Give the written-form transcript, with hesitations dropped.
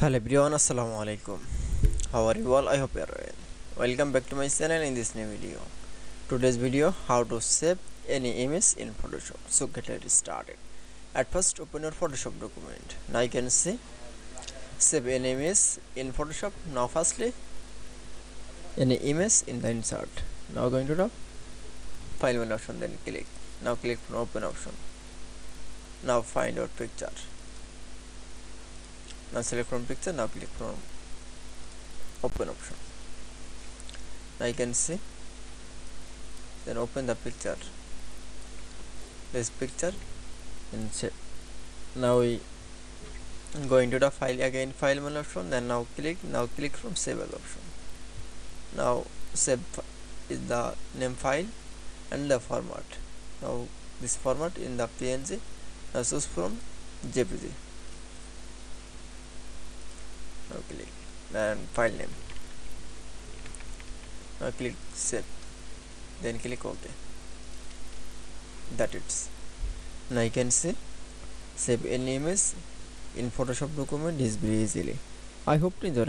Hello everyone, assalamu alaikum. How are you all? I hope you are well. Welcome back to my channel in this new video. Today's video, how to save any image in Photoshop. So get it started. At first, open your Photoshop document. Now you can see save any image in Photoshop. Now firstly, any image in the insert. Now going to the file one option, then click. Now click from open option. Now find your picture. Now select from picture. Now click from open option. Now you can see, then open the picture, this picture, and save. Now we go into the file again, file one option, then now click from save as option. Now save is the name file and the format. Now this format in the PNG. Now choose from JPG. Now click and file name. Now click save, then click OK. That it's. Now you can see save any image in Photoshop document is very easily. I hope to enjoy